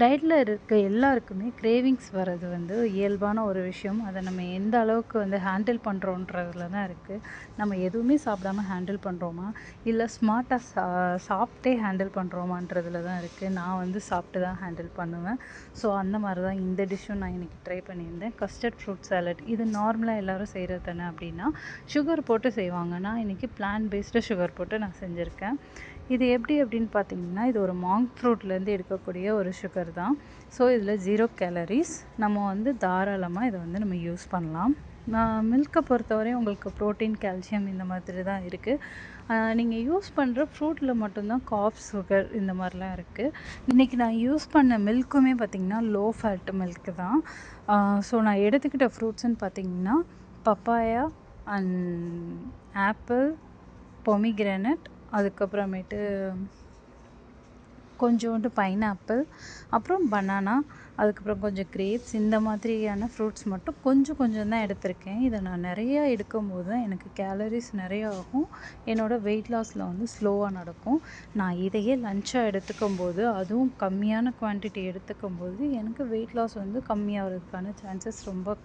டயட்டில் இருக்க எல்லாருக்குமே கிரேவிங்ஸ் வர்றது வந்து இயல்பான ஒரு விஷயம். அதை நம்ம எந்த அளவுக்கு வந்து ஹேண்டில் பண்ணுறோன்றதுல தான் இருக்குது. நம்ம எதுவுமே சாப்பிடாம ஹேண்டில் பண்ணுறோமா, இல்லை ஸ்மார்ட்டாக சாப்பிட்டே ஹேண்டில் பண்ணுறோமான்றதுல தான் இருக்குது. நான் வந்து சாப்பிட்டு தான் ஹேண்டில் பண்ணுவேன். ஸோ அந்த மாதிரி தான் இந்த டிஷ்ஷும் நான் இன்றைக்கி ட்ரை பண்ணியிருந்தேன். கஸ்டர்ட் ஃப்ரூட் சாலட், இது நார்மலாக எல்லோரும் செய்கிறது தானே அப்படின்னா சுகர் போட்டு செய்வாங்க. நான் இன்றைக்கி பிளான் பேஸ்டு சுகர் போட்டு நான் செஞ்சுருக்கேன். இது எப்படி அப்படின்னு பார்த்தீங்கன்னா, இது ஒரு மாங்க் ஃப்ரூட்லேருந்து எடுக்கக்கூடிய ஒரு சுகர் தான். ஸோ இதில் 0 கேலரிஸ். நம்ம வந்து தாராளமாக இதை வந்து நம்ம யூஸ் பண்ணலாம். மில்கை பொறுத்தவரை உங்களுக்கு ப்ரோட்டீன், கால்சியம் இந்த மாதிரி தான் இருக்குது. நீங்கள் யூஸ் பண்ணுற ஃப்ரூட்டில் மட்டும்தான் கார்ப்ஸ், சுகர் இந்த மாதிரிலாம் இருக்குது. இன்றைக்கி நான் யூஸ் பண்ண மில்க்குமே பார்த்திங்கன்னா லோ ஃபேட் மில்க்கு தான். ஸோ நான் எடுத்துக்கிட்ட ஃப்ரூட்ஸ்ன்னு பார்த்திங்கன்னா பப்பாயா அண்ட் ஆப்பிள், பொமிகிரானட், அதுக்கப்புறமேட்டு கொஞ்சோண்டு பைனாப்பிள், அப்புறம் பனானா, அதுக்கப்புறம் கொஞ்சம் கிரேப்ஸ், இந்த மாதிரியான ஃப்ரூட்ஸ் மட்டும் கொஞ்சம் கொஞ்சம் தான் எடுத்திருக்கேன். இதை நான் நிறையா எடுக்கும்போது தான் எனக்கு கேலரிஸ் நிறையா ஆகும். என்னோடய வெயிட் லாஸில் வந்து ஸ்லோவாக நடக்கும். நான் இதையே லஞ்சாக எடுத்துக்கும்போது, அதுவும் கம்மியான குவான்டிட்டி எடுத்துக்கும்போது எனக்கு வெயிட் லாஸ் வந்து கம்மியாகிறதுக்கான சான்சஸ் ரொம்ப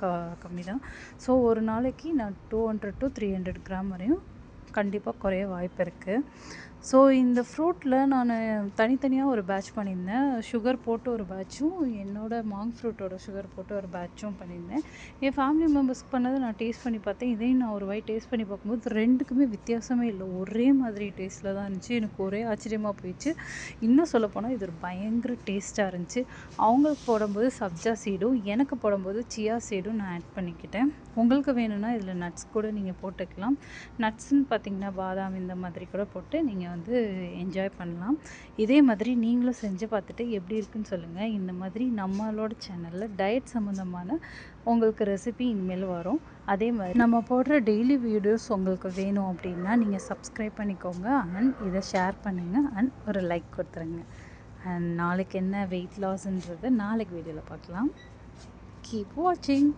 கம்மி தான். ஸோ ஒரு நாளைக்கு நான் 200 to 300 கிராம் வரையும் கண்டிப்பாக குறைய வாய்ப்பு இருக்குது. ஸோ இந்த ஃப்ரூட்டில் நான் தனித்தனியாக ஒரு பேட்ச் பண்ணியிருந்தேன். சுகர் போட்டு ஒரு பேட்சும், என்னோடய மாங்க் ஃப்ரூட்டோட சுகர் போட்டு ஒரு பேட்சும் பண்ணியிருந்தேன். என் ஃபேமிலி மெம்பர்ஸ்க்கு பண்ணதை நான் டேஸ்ட் பண்ணி பார்த்தேன். இதையும் நான் ஒரு வாய் டேஸ்ட் பண்ணி பார்க்கும்போது ரெண்டுக்குமே வித்தியாசமே இல்லை. ஒரே மாதிரி டேஸ்ட்டில் தான் இருந்துச்சு. எனக்கு ஒரே ஆச்சரியமாக போயிடுச்சு. இன்னும் சொல்லப்போனால் இது ஒரு பயங்கர டேஸ்ட்டாக இருந்துச்சு. அவங்களுக்கு போடும்போது சப்ஜா சீடும், எனக்கு போடும்போது சியா சீடும் நான் ஆட் பண்ணிக்கிட்டேன். உங்களுக்கு வேணும்னா இதில் நட்ஸ் கூட நீங்கள் போட்டுக்கலாம். நட்ஸ்ன்னு பார்த்திங்கன்னா பாதாம் இந்த மாதிரி கூட போட்டு நீங்கள் வந்து என்ஜாய் பண்ணலாம். இதே மாதிரி நீங்களும் செஞ்சு பார்த்துட்டு எப்படி இருக்குன்னு சொல்லுங்கள். இந்த மாதிரி நம்மளோட சேனலில் டயட் சம்மந்தமான உங்களுக்கு ரெசிபி இனிமேல் வரும். அதே மாதிரி நம்ம போடுற டெய்லி வீடியோஸ் உங்களுக்கு வேணும் அப்படின்னா நீங்கள் சப்ஸ்கிரைப் பண்ணிக்கோங்க. அண்ட் இதை ஷேர் பண்ணுங்கள் அண்ட் ஒரு லைக் கொடுத்துருங்க. அண்ட் நாளைக்கு என்ன வெயிட் லாஸ்ன்றது நாளைக்கு வீடியோவில் பார்க்கலாம். கீப் வாட்சிங்.